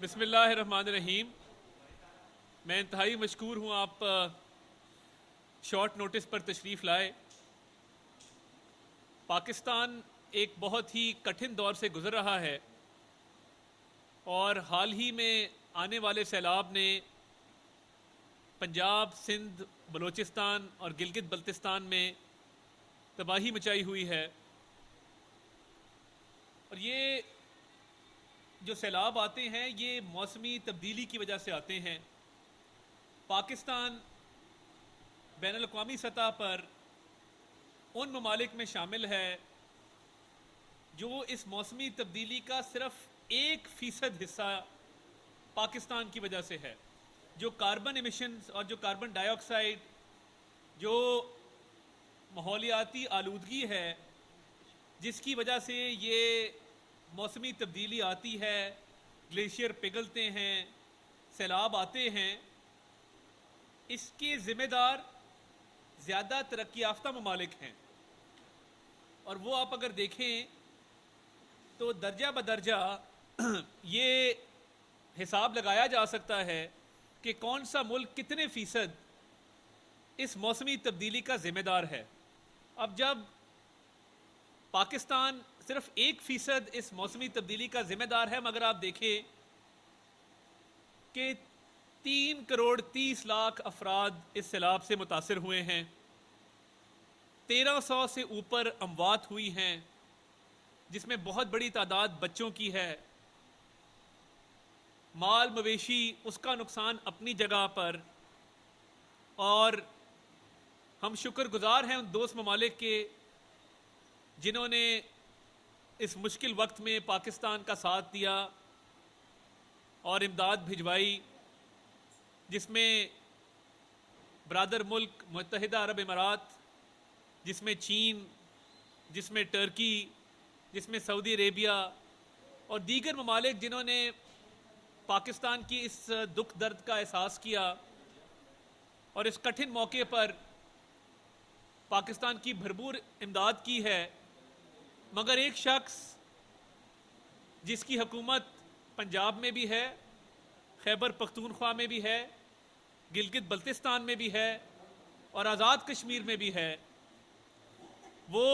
बिस्मिल्लाहिर्रहमानिर्रहीम। मैं इंतहाई मशकूर हूँ आप शॉर्ट नोटिस पर तशरीफ़ लाए। पाकिस्तान एक बहुत ही कठिन दौर से गुज़र रहा है और हाल ही में आने वाले सैलाब ने पंजाब, सिंध, बलूचिस्तान और गिलगित बल्तिस्तान में तबाही मचाई हुई है। और ये जो सैलाब आते हैं ये मौसमी तब्दीली की वजह से आते हैं। पाकिस्तान बैनुल-अक़वामी सतह पर उन ममालिक में शामिल है जो इस मौसमी तब्दीली का सिर्फ 1% हिस्सा पाकिस्तान की वजह से है। जो कार्बन एमिशंस और जो कार्बन डाइऑक्साइड, जो माहौलियाती आलूदगी है जिसकी वजह से ये मौसमी तब्दीली आती है, ग्लेशियर पिघलते हैं, सैलाब आते हैं, इसके ज़िम्मेदार ज़्यादा तरक्की याफ्ता ममालिक हैं। और वो आप अगर देखें तो दर्जा बदर्जा ये हिसाब लगाया जा सकता है कि कौन सा मुल्क कितने फ़ीसद इस मौसमी तब्दीली का ज़िम्मेदार है। अब जब पाकिस्तान सिर्फ 1% इस मौसमी तब्दीली का ज़िम्मेदार है, मगर आप देखें कि 3 करोड़ 30 लाख अफराद इस सैलाब से मुतासर हुए हैं, 1300 से ऊपर अमवात हुई हैं, जिसमें बहुत बड़ी तादाद बच्चों की है। माल मवेशी उसका नुकसान अपनी जगह पर। और हम शुक्रगुजार हैं उन दोस्त ममालिक के जिन्होंने इस मुश्किल वक्त में पाकिस्तान का साथ दिया और इमदाद भिजवाई, जिसमें ब्रादर मुल्क मुत्तहिदा अरब इमारात, जिसमें चीन, जिसमें टर्की, जिसमें सऊदी अरेबिया और दीगर ममालिक जिन्होंने पाकिस्तान की इस दुख दर्द का एहसास किया और इस कठिन मौके पर पाकिस्तान की भरपूर इमदाद की है। मगर एक शख्स जिसकी हुकूमत पंजाब में भी है, खैबर पख्तूनख्वा में भी है, गिलगित बल्तिस्तान में भी है और आज़ाद कश्मीर में भी है, वो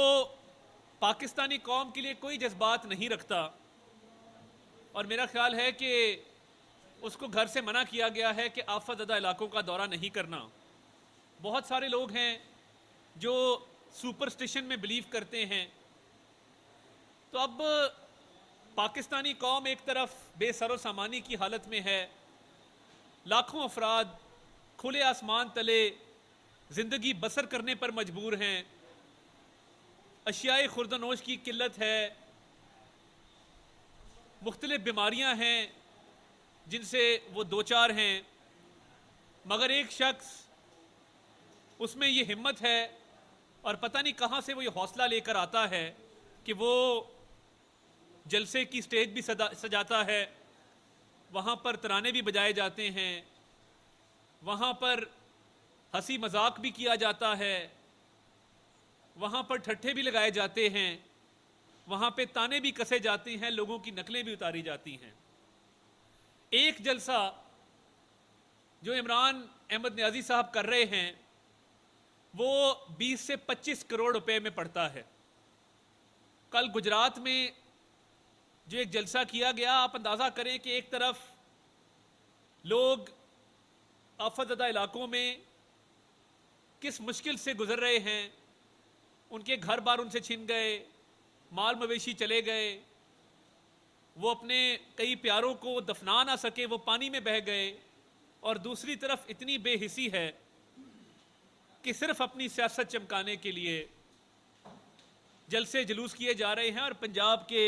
पाकिस्तानी कौम के लिए कोई जज्बात नहीं रखता। और मेरा ख्याल है कि उसको घर से मना किया गया है कि आफतज़दा इलाकों का दौरा नहीं करना। बहुत सारे लोग हैं जो सुपरस्टिशन में बिलीव करते हैं। तो अब पाकिस्तानी कौम एक तरफ बेसरो सामानी की हालत में है, लाखों अफराद खुले आसमान तले ज़िंदगी बसर करने पर मजबूर हैं, अशियाए खुर्दनोश की किल्लत है, मुख्तलिफ बीमारियां हैं जिनसे वो दो चार हैं। मगर एक शख्स उसमें ये हिम्मत है और पता नहीं कहाँ से वो ये हौसला लेकर आता है कि वो जलसे की स्टेज भी सजाता है, वहाँ पर तराने भी बजाए जाते हैं, वहाँ पर हंसी मजाक भी किया जाता है, वहाँ पर ठट्ठे भी लगाए जाते हैं, वहाँ पे ताने भी कसे जाते हैं, लोगों की नकलें भी उतारी जाती हैं। एक जलसा जो इमरान अहमद नियाजी साहब कर रहे हैं वो 20 से 25 करोड़ रुपए में पड़ता है। कल गुजरात में जो एक जलसा किया गया, आप अंदाज़ा करें कि एक तरफ लोग आफतज़दा इलाकों में किस मुश्किल से गुजर रहे हैं, उनके घर बार उनसे छिन गए, माल मवेशी चले गए, वो अपने कई प्यारों को दफना ना सके, वो पानी में बह गए। और दूसरी तरफ इतनी बेहिसी है कि सिर्फ अपनी सियासत चमकाने के लिए जलसे जुलूस किए जा रहे हैं। और पंजाब के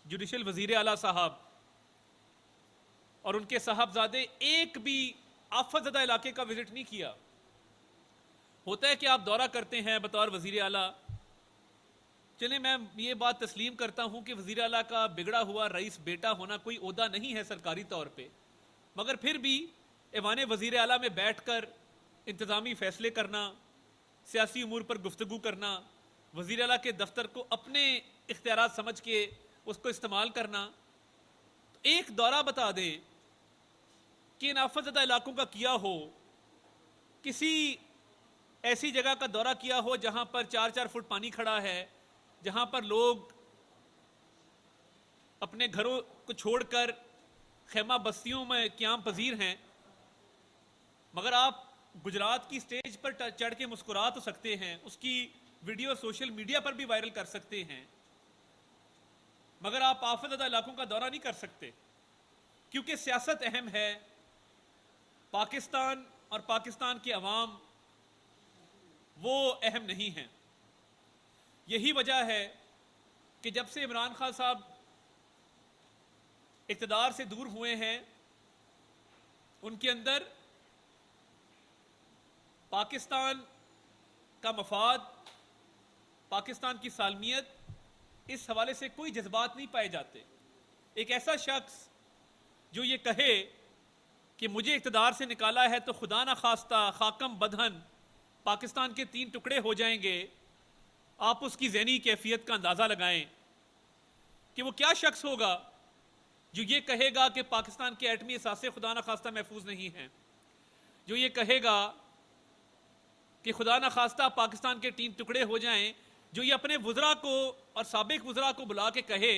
जुडिशल वजीर आला साहब और उनके साहबजादे एक भी आफतज़दा इलाके का विजिट नहीं किया। होता है कि आप दौरा करते हैं बतौर वजीर आला, चले मैं ये बात तस्लीम करता हूं कि वजीर आला का बिगड़ा हुआ रईस बेटा होना कोई ओहदा नहीं है सरकारी तौर पे, मगर फिर भी ऐवान वजीर आला में बैठकर इंतज़ामी फैसले करना, सियासी उमूर पर गुफ्तगू करना, वजीर आला के दफ्तर को अपने इख्तियारात समझ के उसको इस्तेमाल करना, एक दौरा बता दें कि इन आफतज़दा इलाकों का किया हो, किसी ऐसी जगह का दौरा किया हो जहां पर 4-4 फुट पानी खड़ा है, जहां पर लोग अपने घरों को छोड़कर खेमा बस्तियों में क़याम पजीर हैं, मगर आप गुजरात की स्टेज पर चढ़ के मुस्कुरा तो सकते हैं, उसकी वीडियो सोशल मीडिया पर भी वायरल कर सकते हैं, मगर आप आफतज़दा इलाकों का दौरा नहीं कर सकते, क्योंकि सियासत अहम है, पाकिस्तान और पाकिस्तान के अवाम वो अहम नहीं है। यही वजह है कि जब से इमरान खान साहब इक़्तिदार से दूर हुए हैं, उनके अंदर पाकिस्तान का मफाद, पाकिस्तान की सालमियत, इस हवाले से कोई जज्बात नहीं पाए जाते। एक ऐसा शख्स जो ये कहे कि मुझे इक़्तिदार से निकाला है तो खुदा ना खास्ता खाकम बदहन पाकिस्तान के 3 टुकड़े हो जाएंगे, आप उसकी ज़हनी कैफियत का अंदाज़ा लगाएं कि वो क्या शख्स होगा जो ये कहेगा कि पाकिस्तान के एटमी असासे खुदा ना खास्ता महफूज नहीं हैं, जो ये कहेगा कि खुदा ना खास्ता पाकिस्तान के 3 टुकड़े हो जाएं, जो ये अपने वुज़रा को और साबिक वुज़रा को बुला के कहे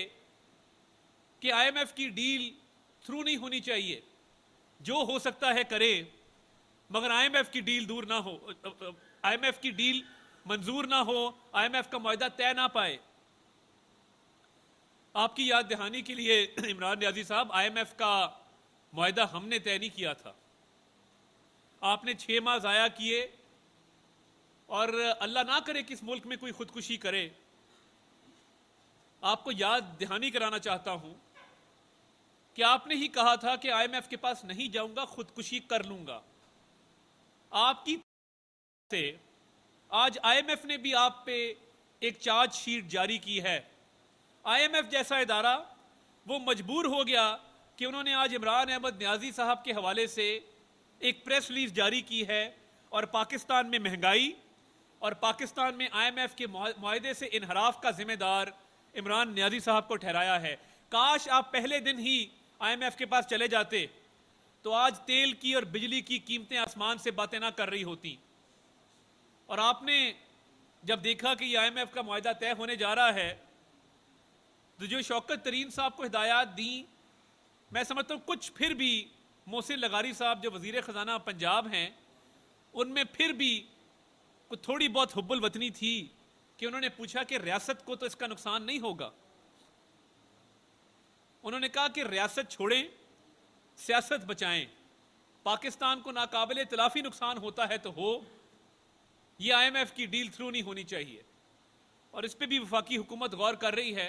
कि IMF की डील थ्रू नहीं होनी चाहिए, जो हो सकता है करे, मगर IMF की डील दूर ना हो, IMF की डील मंजूर ना हो, IMF का मुआहदा तय ना पाए। आपकी याद दहानी के लिए इमरान नियाज़ी साहब, IMF का मुआहदा हमने तय नहीं किया था, आपने 6 माह ज़ाया किए, और अल्लाह ना करे कि इस मुल्क में कोई खुदकुशी करे। आपको याद दहानी कराना चाहता हूं कि आपने ही कहा था कि IMF के पास नहीं जाऊंगा, खुदकुशी कर लूंगा। आपकी से आज IMF ने भी आप पे एक चार्जशीट जारी की है। IMF जैसा इदारा वो मजबूर हो गया कि उन्होंने आज इमरान अहमद नियाज़ी साहब के हवाले से एक प्रेस रिलीज जारी की है, और पाकिस्तान में महंगाई और पाकिस्तान में IMF के मुआहदे से इनहराफ का जिम्मेदार इमरान नियाज़ी साहब को ठहराया है। काश आप पहले दिन ही IMF के पास चले जाते तो आज तेल की और बिजली की कीमतें आसमान से बातें ना कर रही होती। और आपने जब देखा कि ये IMF का मुआहदा तय होने जा रहा है, तो जो शौकत तरीन साहब को हिदायत दी, मैं समझता हूँ कुछ फिर भी मोहसिन लगारी साहब जो वजीर ख़जाना पंजाब हैं, उनमें फिर भी कुछ थोड़ी बहुत हुब्बुल वतनी थी कि उन्होंने पूछा कि रियासत को तो इसका नुकसान नहीं होगा। उन्होंने कहा कि रियासत छोड़ें, सियासत बचाएं, पाकिस्तान को नाकाबिले तलाफी नुकसान होता है तो हो, ये IMF की डील थ्रू नहीं होनी चाहिए। और इस पर भी वफाकी हुकूमत गौर कर रही है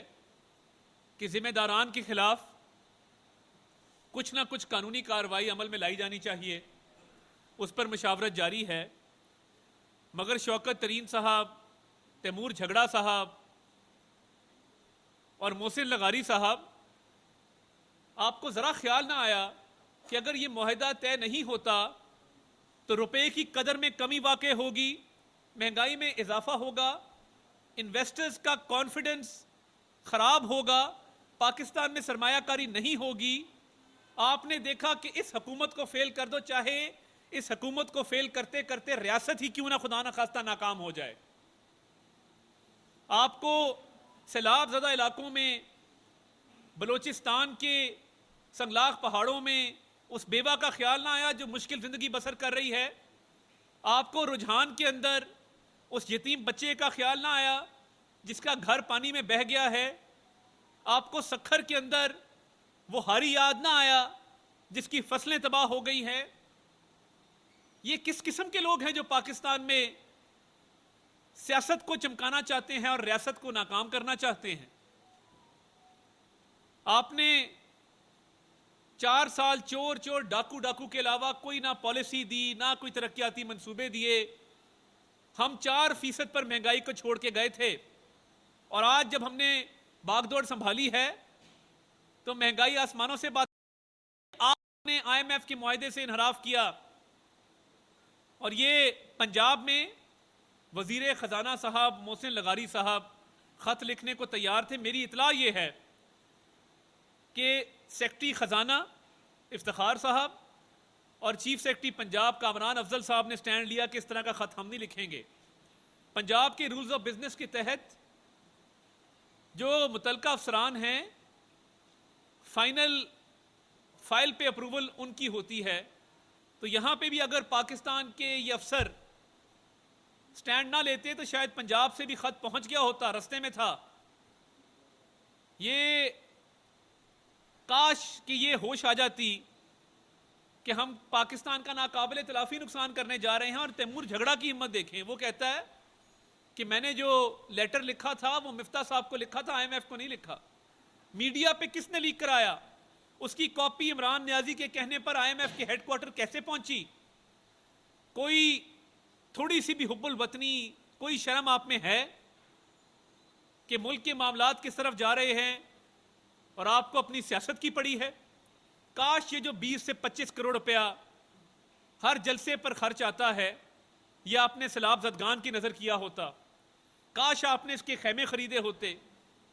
कि जिम्मेदारान के खिलाफ कुछ ना कुछ कानूनी कार्रवाई अमल में लाई जानी चाहिए, उस पर मुशावरत जारी है। मगर शौकत तरीन साहब, तैमूर झगड़ा साहब और मोहसिन लगारी साहब, आपको ज़रा ख्याल ना आया कि अगर ये मुआहदा तय नहीं होता तो रुपए की कदर में कमी वाक़ई होगी, महंगाई में इजाफा होगा, इन्वेस्टर्स का कॉन्फिडेंस खराब होगा, पाकिस्तान में सरमायाकारी नहीं होगी। आपने देखा कि इस हुकूमत को फेल कर दो, चाहे इस हुकूमत को फेल करते करते रियासत ही क्यों ना खुदा ना खास्ता नाकाम हो जाए। आपको सैलाब ज़दा इलाकों में, बलोचिस्तान के संगलाख पहाड़ों में उस बेवा का ख्याल ना आया जो मुश्किल ज़िंदगी बसर कर रही है। आपको रुझान के अंदर उस यतीम बच्चे का ख्याल ना आया जिसका घर पानी में बह गया है। आपको सखर के अंदर वो हारी याद ना आया जिसकी फसलें तबाह हो गई हैं। ये किस किस्म के लोग हैं जो पाकिस्तान में सियासत को चमकाना चाहते हैं और रियासत को नाकाम करना चाहते हैं। आपने 4 साल चोर चोर डाकू डाकू के अलावा कोई ना पॉलिसी दी, ना कोई तरक्याती मंसूबे दिए। हम 4% पर महंगाई को छोड़ के गए थे, और आज जब हमने बागडोर संभाली है तो महंगाई आसमानों से बात। आपने IMF के मुआहदे से इनहराफ किया, और ये पंजाब में वजीर खजाना साहब मोहसिन लगारी साहब खत लिखने को तैयार थे। मेरी इतला ये है कि सेक्रेटरी खजाना इफ्तिखार साहब और चीफ सेक्रेटरी पंजाब कामरान अफजल साहब ने स्टैंड लिया कि इस तरह का खत हम नहीं लिखेंगे। पंजाब के रूल्स ऑफ बिजनेस के तहत जो मुतलका अफसरान हैं, फाइनल फाइल पे अप्रूवल उनकी होती है। तो यहां पे भी अगर पाकिस्तान के ये अफसर स्टैंड ना लेते तो शायद पंजाब से भी खत पहुंच गया होता, रास्ते में था। ये काश कि ये होश आ जाती कि हम पाकिस्तान का नाकाबिले तलाफी नुकसान करने जा रहे हैं। और तैमूर झगड़ा की हिम्मत देखें, वो कहता है कि मैंने जो लेटर लिखा था वो मिफ्ता साहब को लिखा था, IMF को नहीं लिखा। मीडिया पे किसने लीक कराया? उसकी कॉपी इमरान नियाजी के कहने पर IMF के हेडक्वार्टर कैसे पहुंची? कोई थोड़ी सी भी हुब्बुल वतनी, कोई शर्म आप में है कि मुल्क के मामलात किस तरफ जा रहे हैं और आपको अपनी सियासत की पड़ी है? काश ये जो 20 से 25 करोड़ रुपया हर जलसे पर खर्च आता है, यह आपने सैलाब ज़दगान की नजर किया होता। काश आपने इसके खेमे खरीदे होते,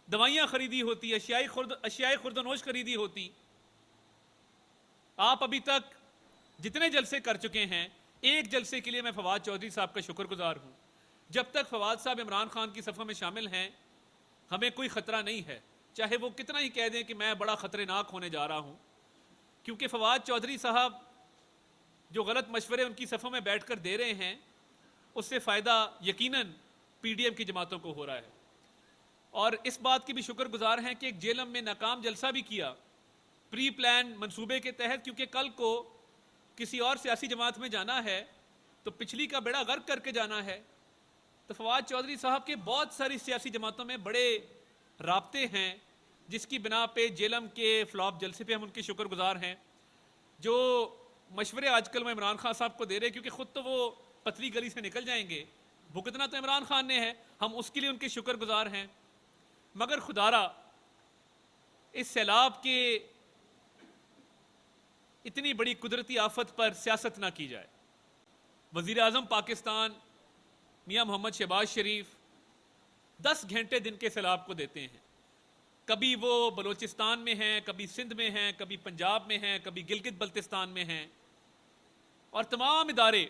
दवाइयां खरीदी होती, अशियाए खुर्दनोश खरीदी होती। आप अभी तक जितने जलसे कर चुके हैं, एक जलसे के लिए मैं फवाद चौधरी साहब का शुक्रगुजार हूं। जब तक फवाद साहब इमरान खान की सफ़ों में शामिल हैं, हमें कोई खतरा नहीं है, चाहे वो कितना ही कह दें कि मैं बड़ा खतरनाक होने जा रहा हूं। क्योंकि फवाद चौधरी साहब जो गलत मशवरे उनकी सफ़ों में बैठकर दे रहे हैं, उससे फ़ायदा यकीनन PDM की जमातों को हो रहा है। और इस बात की भी शुक्रगुजार हैं कि एक जेलम में नाकाम जलसा भी किया प्री प्लान मंसूबे के तहत, क्योंकि कल को किसी और सियासी जमात में जाना है तो पिछली का बेड़ा गर्क करके जाना है। तो फवाद चौधरी साहब के बहुत सारी सियासी जमातों में बड़े राब्ते हैं, जिसकी बिना पे जेलम के फ्लॉप जलसे पे हम उनके शुक्रगुजार हैं। जो मशवरे आजकल वो इमरान खान साहब को दे रहे, क्योंकि खुद तो वो पतली गली से निकल जाएंगे, भुगतना तो इमरान खान ने है, हम उसके लिए उनके शुक्रगुजार हैं। मगर खुदारा इस सैलाब के इतनी बड़ी कुदरती आफत पर सियासत ना की जाए। वजीर आजम पाकिस्तान मियां मोहम्मद शहबाज शरीफ 10 घंटे दिन के सैलाब को देते हैं। कभी वो बलोचिस्तान में हैं, कभी सिंध में हैं, कभी पंजाब में हैं, कभी गिलगित बल्तिस्तान में हैं। और तमाम इदारे,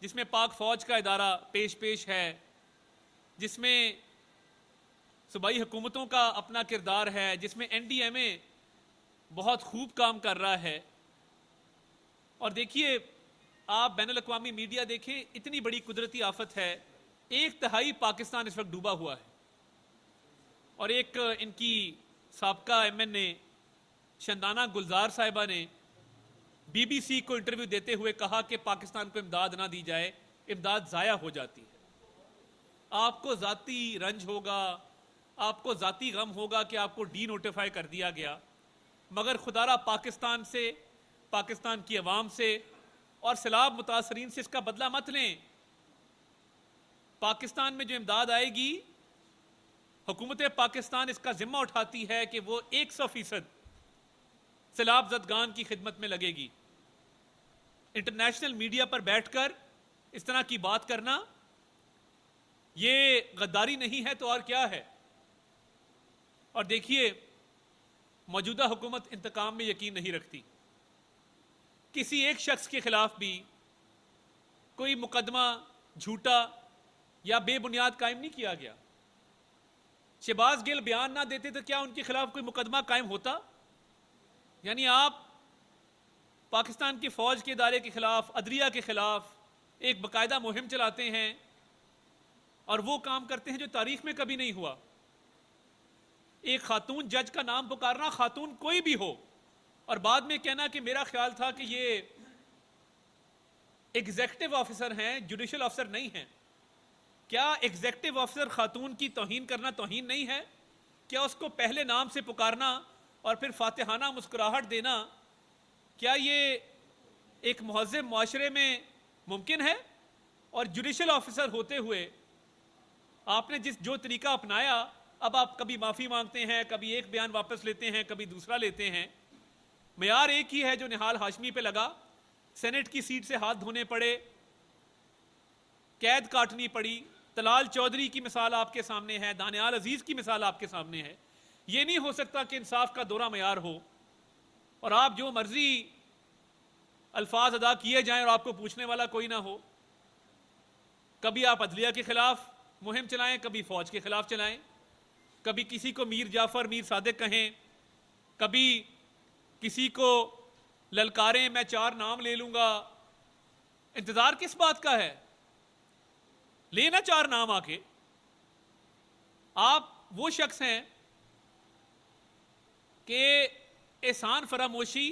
जिसमें पाक फौज का इदारा पेश है, जिसमें सूबाई हुकूमतों का अपना किरदार है, जिसमें NDMA बहुत खूब काम कर रहा है। और देखिए, आप बैनुल अक़वामी मीडिया देखें, इतनी बड़ी कुदरती आफत है, 1/3 पाकिस्तान इस वक्त डूबा हुआ है। और एक इनकी साबका MNA शंदाना गुलजार साहिबा ने BBC को इंटरव्यू देते हुए कहा कि पाकिस्तान को इमदाद ना दी जाए, इमदाद ज़ाया हो जाती है। आपको ज़ाती रंज होगा, आपको ज़ाती गम होगा कि आपको डी नोटिफाई कर दिया गया, मगर खुदारा पाकिस्तान से, पाकिस्तान की अवाम से और सैलाब मुतासरीन से इसका बदला मत लें। पाकिस्तान में जो इमदाद आएगी, हुकूमत पाकिस्तान इसका जिम्मा उठाती है कि वो 100% सैलाब ज़दगान की खिदमत में लगेगी। इंटरनेशनल मीडिया पर बैठकर इस तरह की बात करना ये गद्दारी नहीं है तो और क्या है। और देखिए, मौजूदा हुकूमत इंतकाम में यकीन नहीं रखती। किसी एक शख्स के खिलाफ भी कोई मुकदमा झूठा या बेबुनियाद कायम नहीं किया गया। शहबाज गिल बयान ना देते तो क्या उनके खिलाफ कोई मुकदमा कायम होता? यानी आप पाकिस्तान की फौज के इदारे के खिलाफ, अदलिया के खिलाफ एक बाकायदा मुहिम चलाते हैं और वो काम करते हैं जो तारीख में कभी नहीं हुआ। एक खातून जज का नाम पुकारना, खातून कोई भी हो, और बाद में कहना कि मेरा ख्याल था कि ये एग्जीक्यूटिव ऑफिसर हैं, जुडिशियल ऑफिसर नहीं हैं। क्या एग्जीक्यूटिव ऑफिसर खातून की तौहीन करना तौहीन नहीं है? क्या उसको पहले नाम से पुकारना और फिर फातिहाना मुस्कुराहट देना, क्या ये एक महज़्ज़ब मुआशरे में मुमकिन है? और जुडिशियल ऑफिसर होते हुए आपने जो तरीका अपनाया, अब आप कभी माफ़ी मांगते हैं, कभी एक बयान वापस लेते हैं, कभी दूसरा लेते हैं। मयार एक ही है जो निहाल हाशमी पे लगा। सेनेट की सीट से हाथ धोने पड़े, कैद काटनी पड़ी। तलाल चौधरी की मिसाल आपके सामने है, दानियाल अजीज की मिसाल आपके सामने है। ये नहीं हो सकता कि इंसाफ का दौरा मयार हो। और आप जो मर्जी अल्फाज अदा किए जाएं और आपको पूछने वाला कोई ना हो। कभी आप अदलिया के खिलाफ मुहिम चलाएं, कभी फौज के खिलाफ चलाएं, कभी किसी को मीर जाफर मीर सादिक कहें, कभी किसी को ललकारें मैं 4 नाम ले लूंगा। इंतजार किस बात का है? लेना 4 नाम आके। आप वो शख्स हैं कि एहसान फरामोशी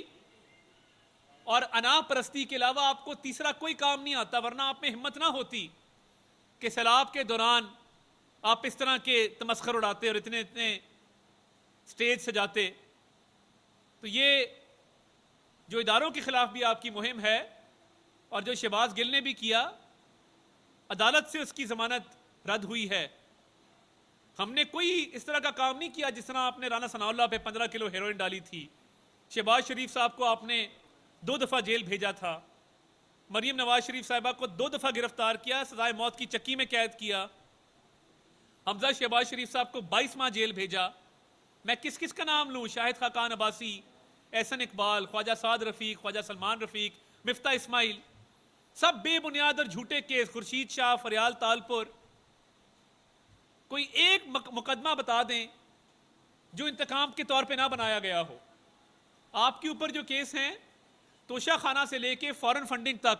और अनाप परस्ती के अलावा आपको तीसरा कोई काम नहीं आता, वरना आप में हिम्मत ना होती कि सैलाब के दौरान आप इस तरह के तमस्खर उड़ाते और इतने इतने स्टेज सजाते। तो ये जो इदारों के खिलाफ भी आपकी मुहिम है और जो शहबाज गिल ने भी किया, अदालत से उसकी जमानत रद्द हुई है। हमने कोई इस तरह का काम नहीं किया जिस तरह आपने राना सनाउल्लाह पे 15 किलो हेरोइन डाली थी। शहबाज शरीफ साहब को आपने 2 दफा जेल भेजा था। मरियम नवाज शरीफ साहिबा को 2 दफा गिरफ्तार किया, सजाए मौत की चक्की में कैद किया। हमजा शहबाज शरीफ साहब को 22 माह जेल भेजा। मैं किस किस का नाम लूं? शाहिद खाकान अब्बासी, एहसन इकबाल, ख्वाजा साद रफीक, ख्वाजा सलमान रफीक, मिफ्ता इस्माइल, सब बेबुनियाद और झूठे केस। खुर्शीद शाह, फरियाल तालपुर। कोई एक मुकदमा बता दें जो इंतकाम के तौर पे ना बनाया गया हो। आपके ऊपर जो केस हैं, तोशा खाना से लेके फॉरेन फंडिंग तक,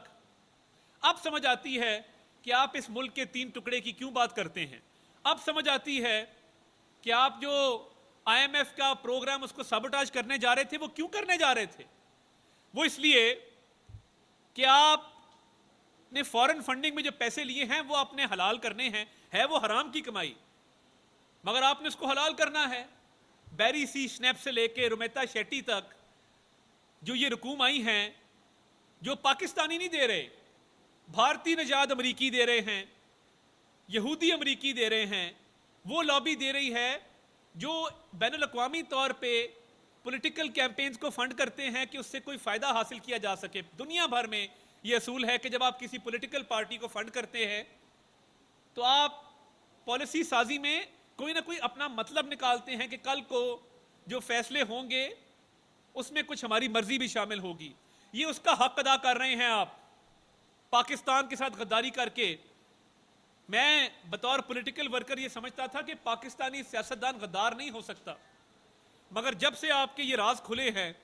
अब समझ आती है कि आप इस मुल्क के 3 टुकड़े की क्यों बात करते हैं। अब समझ आती है कि आप जो IMF का प्रोग्राम उसको सबोटाज करने जा रहे थे, वो क्यों करने जा रहे थे। वो इसलिए कि आपने फॉरेन फंडिंग में जो पैसे लिए हैं वो आपने हलाल करने हैं। है वो हराम की कमाई, मगर आपने उसको हलाल करना है। बैरी सी स्नैप से लेके रुमेता शेट्टी तक जो ये रकूम आई हैं, जो पाकिस्तानी नहीं दे रहे, भारतीय नजाद अमरीकी दे रहे हैं, यहूदी अमरीकी दे रहे हैं। वो लॉबी दे रही है जो बैनुल अक़वामी तौर पे पॉलिटिकल कैंपेन्स को फंड करते हैं कि उससे कोई फायदा हासिल किया जा सके। दुनिया भर में यह असूल है कि जब आप किसी पॉलिटिकल पार्टी को फंड करते हैं तो आप पॉलिसी साजी में कोई ना कोई अपना मतलब निकालते हैं कि कल को जो फैसले होंगे उसमें कुछ हमारी मर्जी भी शामिल होगी। ये उसका हक अदा कर रहे हैं आप, पाकिस्तान के साथ गद्दारी करके। मैं बतौर पॉलिटिकल वर्कर ये समझता था कि पाकिस्तानी सियासतदान गद्दार नहीं हो सकता, मगर जब से आपके ये राज खुले हैं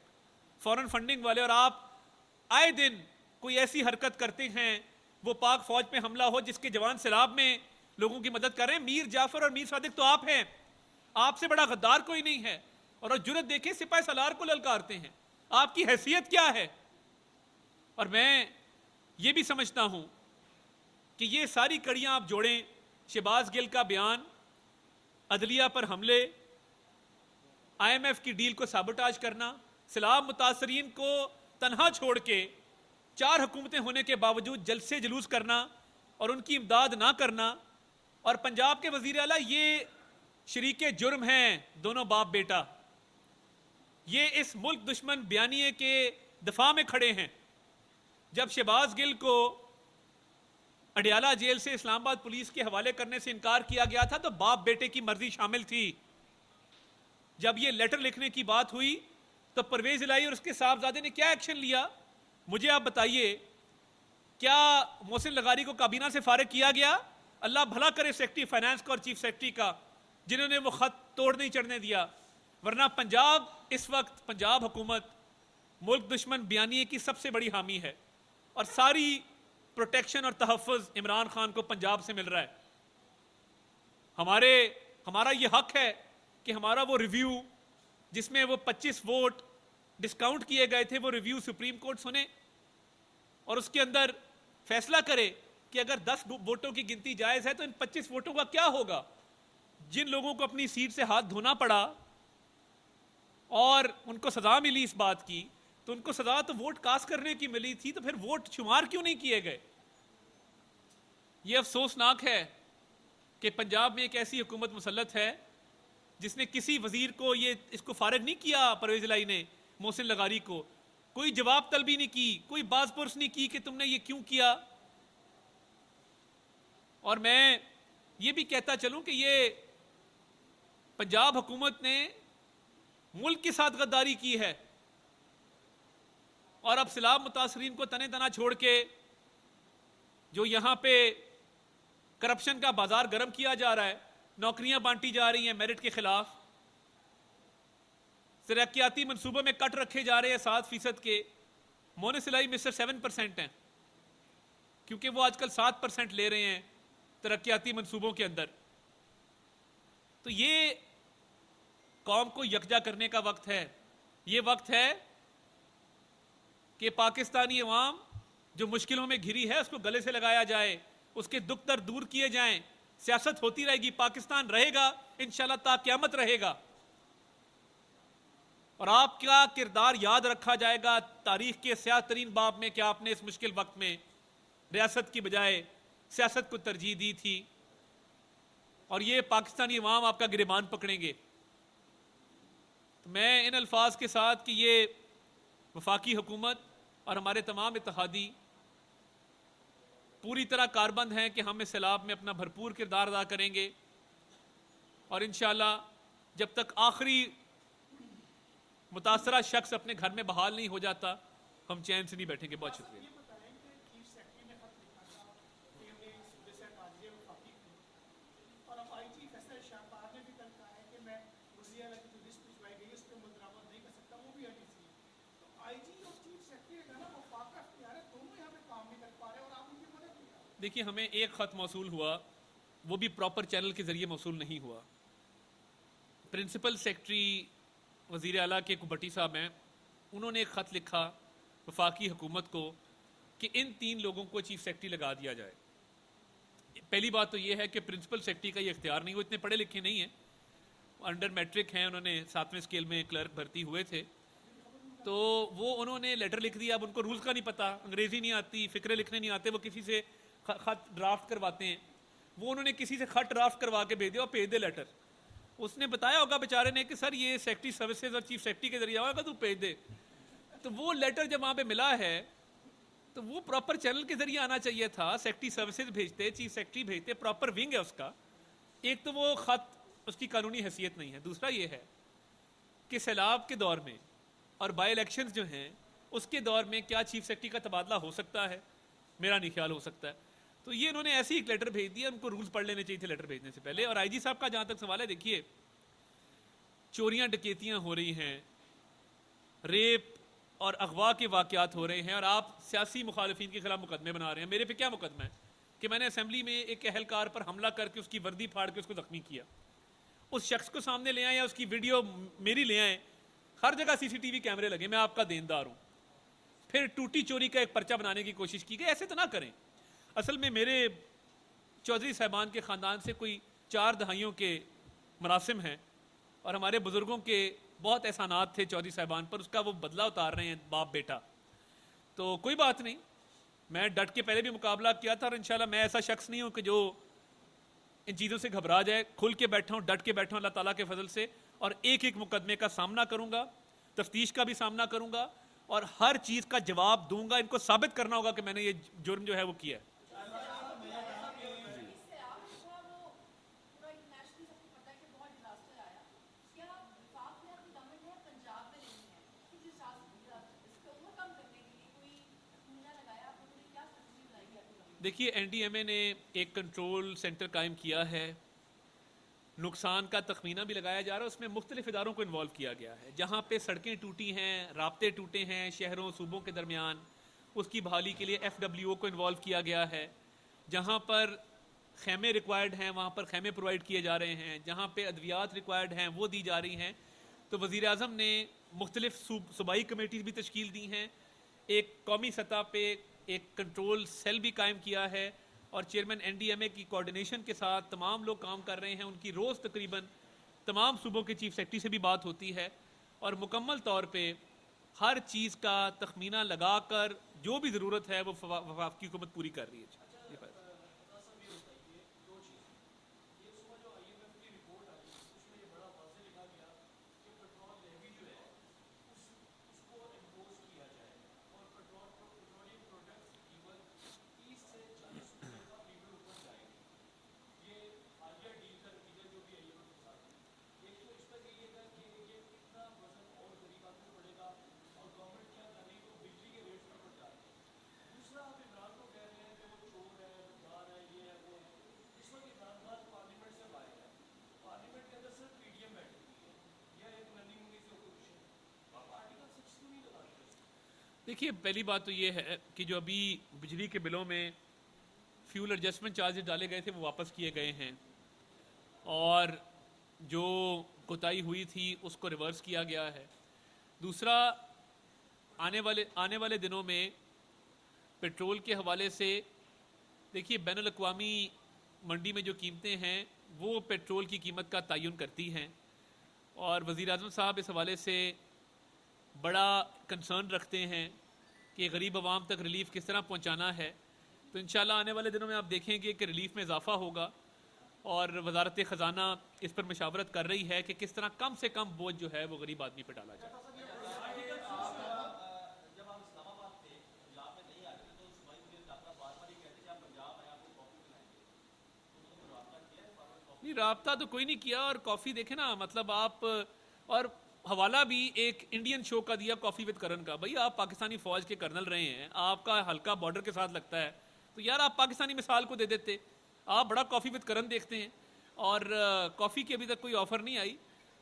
फॉरेन फंडिंग वाले, और आप आए दिन कोई ऐसी हरकत करते हैं, वो पाक फौज पे हमला हो जिसके जवान सैलाब में लोगों की मदद कर रहे हैं। मीर जाफर और मीर सादिक तो आप हैं, आपसे बड़ा गद्दार कोई नहीं है। और जुर्रत देखे सिपाही सालार को ललकारते हैं, आपकी हैसियत क्या है। और मैं ये भी समझता हूं कि ये सारी कड़ियां आप जोड़ें, शहबाज गिल का बयान, अदलिया पर हमले, IMF की डील को साबोटाज करना, सैलाब मुतासरीन को तनहा छोड़ के 4 हुकूमतें होने के बावजूद जलसे जुलूस करना और उनकी इमदाद ना करना, और पंजाब के वजीर आला ये शरीके जुर्म हैं, दोनों बाप बेटा। ये इस मुल्क दुश्मन बयानिए के दफा में खड़े हैं। जब शहबाज गिल को अडियाला जेल से इस्लामाबाद पुलिस के हवाले करने से इनकार किया गया था तो बाप बेटे की मर्जी शामिल थी। जब ये लेटर लिखने की बात हुई तो परवेज इलाही और उसके साहबजादे ने क्या एक्शन लिया, मुझे आप बताइए। क्या मोहसिन लगारी को काबीना से फारिग किया गया? अल्लाह भला करे सेक्रेटरी फाइनेंस का और चीफ सेक्रेटरी का, जिन्होंने वो खत तोड़ नहीं चढ़ने दिया। वरना पंजाब इस वक्त, पंजाब हुकूमत मुल्क दुश्मन बयानिए की सबसे बड़ी हामी है और सारी प्रोटेक्शन और तहफ़्फ़ुज़ इमरान खान को पंजाब से मिल रहा है। हमारा ये हक है कि हमारा वो रिव्यू जिसमें वो 25 वोट डिस्काउंट किए गए थे, वो रिव्यू सुप्रीम कोर्ट सुने और उसके अंदर फैसला करे कि अगर 10 वोटों की गिनती जायज़ है तो इन 25 वोटों का क्या होगा। जिन लोगों को अपनी सीट से हाथ धोना पड़ा और उनको सजा मिली इस बात की, तो उनको सजा तो वोट कास्ट करने की मिली थी, तो फिर वोट शुमार क्यों नहीं किए गए। यह अफसोसनाक है कि पंजाब में एक ऐसी हुकूमत मुसल्लत है जिसने किसी वजीर को इसको फारिग नहीं किया। परवेज इलाही ने मोहसिन लगारी को कोई जवाब तलबी नहीं की, कोई बाजपुरस नहीं की कि तुमने ये क्यों किया। और मैं ये भी कहता चलूं कि ये पंजाब हुकूमत ने मुल्क के साथ गद्दारी की है। और अब सैलाब मुतासरीन को तने तना छोड़ के जो यहां पे करप्शन का बाजार गर्म किया जा रहा है, नौकरियां बांटी जा रही हैं मेरिट के खिलाफ, तरक्याती मंसूबों में कट रखे जा रहे हैं 7% के, मोनोसिलाई मिस्टर 7% हैं क्योंकि वो आजकल 7% ले रहे हैं तरक्याती मंसूबों के अंदर। तो ये कौम को यकजा करने का वक्त है। ये वक्त है कि पाकिस्तानी अवाम जो मुश्किलों में घिरी है उसको गले से लगाया जाए, उसके दुख दर्द दूर किए जाएं। सियासत होती रहेगी, पाकिस्तान रहेगा इंशाल्लाह, ता क़यामत रहेगा। और आपका किरदार याद रखा जाएगा तारीख के स्याह तरीन बाब में कि आपने इस मुश्किल वक्त में रियासत की बजाय सियासत को तरजीह दी थी। और ये पाकिस्तानी अवाम आपका गिरबान पकड़ेंगे। तो मैं इन अल्फाज के साथ कि ये वफाकी हुकूमत और हमारे तमाम इत्तेहादी पूरी तरह कारबंद हैं कि हम इस सैलाब में अपना भरपूर किरदार अदा करेंगे। और इंशाअल्लाह जब तक आखिरी मुतासरा शख्स अपने घर में बहाल नहीं हो जाता, हम चैन से नहीं बैठेंगे। बहुत शुक्रिया। देखिए, हमें एक ख़त मौसूल हुआ, वो भी प्रॉपर चैनल के ज़रिए मौसूल नहीं हुआ। प्रिंसिपल सेक्रेटरी वज़ीर आला के कुबट्टी साहब हैं, उन्होंने एक ख़त लिखा वफाकी हुकूमत को कि इन 3 लोगों को चीफ सेक्रेटरी लगा दिया जाए। पहली बात तो ये है कि प्रिंसिपल सेक्रेटरी का ये इख्तियार नहीं, वो इतने पढ़े लिखे नहीं हैं, अंडर मैट्रिक हैं, उन्होंने 7वें स्केल में क्लर्क भर्ती हुए थे। तो वो उन्होंने लेटर लिख दिया। अब उनको रूल्स का नहीं पता, अंग्रेजी नहीं आती, फ़िक्रे लिखने नहीं आते, वो किसी से खत ड्राफ्ट करवाते हैं। वो उन्होंने किसी से खत ड्राफ्ट करवा के भेज दिया और भेज दे लेटर। उसने बताया होगा बेचारे ने कि सर ये सेक्रेटरी सर्विसेज और चीफ सेक्रेटरी के जरिए आएगा, तू भेज दे। तो वो लेटर जब वहाँ पे मिला है तो वो प्रॉपर चैनल के जरिए आना चाहिए था। सेक्रेटरी सर्विसेज भेजते, चीफ सेक्रेटरी भेजते, प्रॉपर विंग है उसका। एक तो वो खत, उसकी कानूनी हैसियत नहीं है। दूसरा ये है कि सैलाब के दौर में और बाई इलेक्शंस जो हैं उसके दौर में क्या चीफ सेक्रेटरी का तबादला हो सकता है? मेरा नहीं ख्याल हो सकता है। तो ये इन्होंने ऐसे ही एक लेटर भेज दिया, उनको रूल्स पढ़ लेने चाहिए थे लेटर भेजने से पहले। और आईजी साहब का जहां तक सवाल है, देखिए चोरियां डकैतियां हो रही हैं, रेप और अगवा के वाकयात हो रहे हैं, और आप सियासी मुखालिफिन के खिलाफ मुकदमे बना रहे हैं। मेरे पे क्या मुकदमा है कि मैंने असेंबली में एक अहलकार पर हमला करके उसकी वर्दी फाड़ के उसको जख्मी किया। उस शख्स को सामने ले आए या उसकी वीडियो मेरी ले आए, हर जगह सीसीटीवी कैमरे लगे, मैं आपका देनदार हूं। फिर टूटी चोरी का एक पर्चा बनाने की कोशिश की गई। ऐसे तो ना करें। असल में मेरे चौधरी साहबान के ख़ानदान से कोई 4 दहाइयों के मरासिम हैं और हमारे बुज़ुर्गों के बहुत एहसानात थे चौधरी साहबान पर, उसका वो बदला उतार रहे हैं बाप बेटा। तो कोई बात नहीं, मैं डट के पहले भी मुकाबला किया था और इंशाल्लाह मैं ऐसा शख्स नहीं हूं कि जो इन चीज़ों से घबरा जाए। खुल के बैठा हूँ, डट के बैठा हूँ अल्लाह ताला के फजल से, और एक एक मुकदमे का सामना करूंगा, तफ्तीश का भी सामना करूंगा और हर चीज़ का जवाब दूंगा। इनको साबित करना होगा कि मैंने ये जुर्म जो है वो किया है। देखिए, एनडीएमए ने एक कंट्रोल सेंटर कायम किया है, नुकसान का तखमीना भी लगाया जा रहा है, उसमें मुख्तलिफ इदारों को इन्वॉल्व किया गया है। जहाँ पे सड़कें टूटी हैं, राब्ते टूटे हैं शहरों सूबों के दरमियान, उसकी बहाली के लिए FWO को इन्वॉल्व किया गया है। जहाँ पर खैमे रिक्वायर्ड हैं वहाँ पर खैमे प्रोवाइड किए जा रहे हैं, जहाँ पे अद्वियात रिक्वायर्ड हैं वो दी जा रही हैं। तो वज़ीर आज़म ने मुख्तलिफ सूबाई कमेटीज़ भी तश्कील दी हैं, एक कौमी सतह पर एक कंट्रोल सेल भी कायम किया है और चेयरमैन एनडीएमए की कोऑर्डिनेशन के साथ तमाम लोग काम कर रहे हैं। उनकी रोज़ तकरीबन तमाम सूबों के चीफ सेक्रेटरी से भी बात होती है और मुकम्मल तौर पे हर चीज़ का तखमीना लगाकर जो भी ज़रूरत है वो वफाकी हुकूमत पूरी कर रही है। देखिए, पहली बात तो ये है कि जो अभी बिजली के बिलों में फ्यूल एडजस्टमेंट चार्जेस डाले गए थे वो वापस किए गए हैं, और जो कोताही हुई थी उसको रिवर्स किया गया है। दूसरा, आने वाले दिनों में पेट्रोल के हवाले से देखिए, बैनुल अक़वामी मंडी में जो कीमतें हैं वो पेट्रोल की कीमत का तयन करती हैं, और वज़ीर आज़म साहब इस हवाले से बड़ा कंसर्न रखते हैं कि गरीब आवाम तक रिलीफ किस तरह पहुंचाना है। तो इंशाल्लाह आने वाले दिनों में आप देखेंगे कि रिलीफ में इजाफा होगा, और वजारत ख़जाना इस पर मशावरत कर रही है कि किस तरह कम से कम बोझ जो है वो गरीब आदमी पर डाला जाए। नहीं, राब्ता तो कोई नहीं किया, और कॉफ़ी देखे ना, मतलब आप, और हवाला भी एक इंडियन शो का दिया कॉफ़ी विद करण का। भाई, आप पाकिस्तानी फ़ौज के कर्नल रहे हैं, आपका हल्का बॉर्डर के साथ लगता है, तो यार आप पाकिस्तानी मिसाल को दे देते। आप बड़ा कॉफ़ी विद करण देखते हैं, और कॉफ़ी की अभी तक कोई ऑफ़र नहीं आई,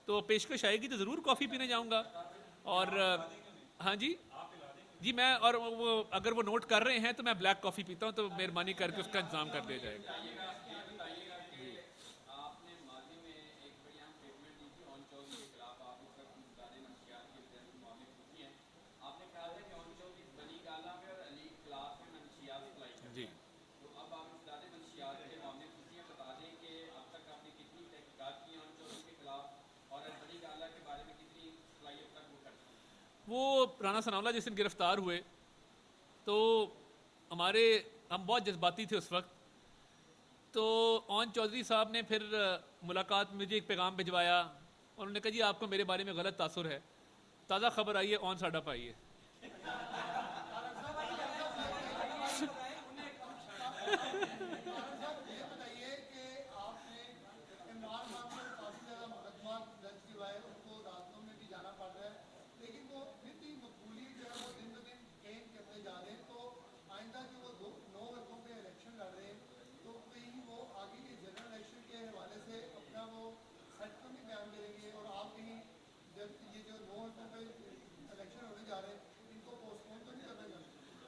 तो पेशकश आएगी तो ज़रूर कॉफ़ी पीने जाऊँगा। और हाँ जी जी, मैं, और वो अगर वो नोट कर रहे हैं तो मैं ब्लैक कॉफ़ी पीता हूँ, तो मेहरबानी करके उसका इंतज़ाम कर दिया जाएगा। जी, वो राना सनाउल्लाह जिस दिन गिरफ्तार हुए तो हमारे, हम बहुत जज्बाती थे उस वक्त, तो ओन चौधरी साहब ने फिर मुलाकात में मुझे एक पैगाम भिजवाया, और उन्होंने कहा जी आपको मेरे बारे में गलत तासुर है, ताज़ा खबर आई है, ऑन साडा पाइए।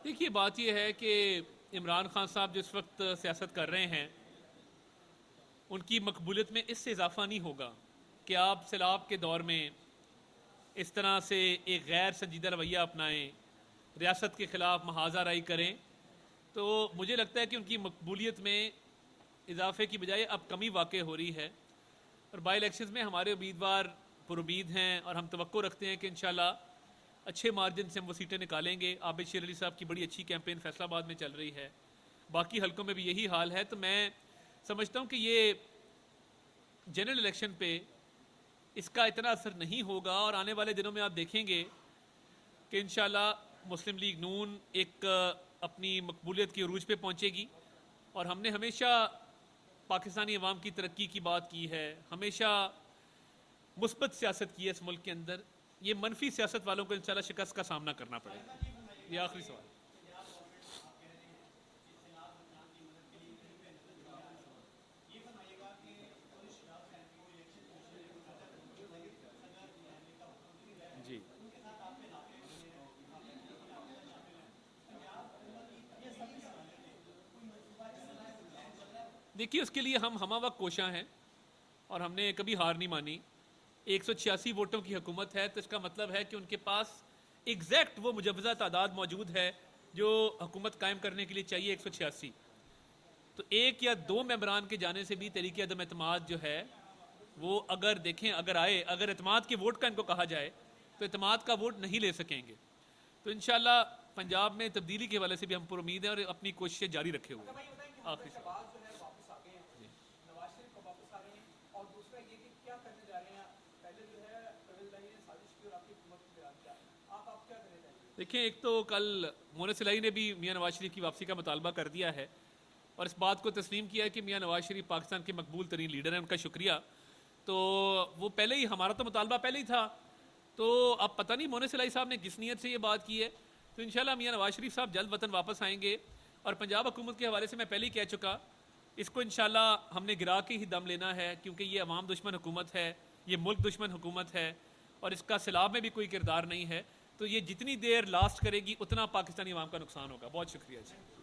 देखिए, बात यह है कि इमरान खान साहब जिस वक्त सियासत कर रहे हैं उनकी मकबूलियत में इससे इजाफा नहीं होगा कि आप सैलाब के दौर में इस तरह से एक गैर संजीदा रवैया अपनाएं, रियासत के ख़िलाफ़ महाजाराई करें। तो मुझे लगता है कि उनकी मकबूलियत में इजाफे की बजाय अब कमी वाक़ हो रही है, और बाई इलेक्शन में हमारे उम्मीदवार पुरुमीद हैं, और हम तवक्को रखते हैं कि इंशाल्लाह अच्छे मार्जिन से हम वो सीटें निकालेंगे। आबिद शेर अली साहब की बड़ी अच्छी कैंपेन फैसलाबाद में चल रही है, बाकी हलकों में भी यही हाल है। तो मैं समझता हूँ कि ये जनरल इलेक्शन पे इसका इतना असर नहीं होगा, और आने वाले दिनों में आप देखेंगे कि इंशाल्लाह मुस्लिम लीग नून एक अपनी मकबूलियत की अरूज पे पहुँचेगी, और हमने हमेशा पाकिस्तानी अवाम की तरक्की की बात की है, हमेशा मुस्बत सियासत की है इस मुल्क के अंदर। ये मनफी सियासत वालों को इंशाल्लाह शिकस्त का सामना करना पड़ेगा। ये आखिरी सवाल। जी, देखिए, उसके लिए हम वक्त कोशा हैं, और हमने कभी हार नहीं मानी। 186 वोटों की हुकूमत है, तो इसका मतलब है कि उनके पास एग्जैक्ट वो मुजवजा तादाद मौजूद है जो हुकूमत कायम करने के लिए चाहिए, 186। तो एक या दो मेंबरान के जाने से भी तरीके अदम एतमाद जो है वो, अगर देखें, अगर आए, अगर एतमाद के वोट का इनको कहा जाए तो एतमाद का वोट नहीं ले सकेंगे। तो इंशाल्लाह पंजाब में तब्दीली के हवाले से भी हम पर उम्मीद है, और अपनी कोशिशें जारी रखे हुए हैं। आखिरी सवाल। देखिए, एक तो कल मोहन सिलाई ने भी मियां नवाज शरीफ की वापसी का मुतालबा कर दिया है, और इस बात को तस्लीम किया है कि मियां नवाज शरीफ पाकिस्तान के मकबूल तरीन लीडर हैं, उनका शुक्रिया। तो वो पहले ही, हमारा तो मुतालबा पहले ही था, तो अब पता नहीं मोहन सिलाई साहब ने किस नीयत से ये बात की है। तो इंशाल्लाह मियां नवाज शरीफ साहब जल्द वतन वापस आएंगे, और पंजाब हुकूमत के हवाले से मैं पहले ही कह चुका, इसको इंशाल्लाह हमने गिरा के ही दम लेना है, क्योंकि ये अवाम दुश्मन हुकूमत है, ये मुल्क दुश्मन हुकूमत है, और इसका सैलाब में भी कोई किरदार नहीं है। तो ये जितनी देर लास्ट करेगी उतना पाकिस्तानी अवाम का नुकसान होगा। बहुत शुक्रिया जी।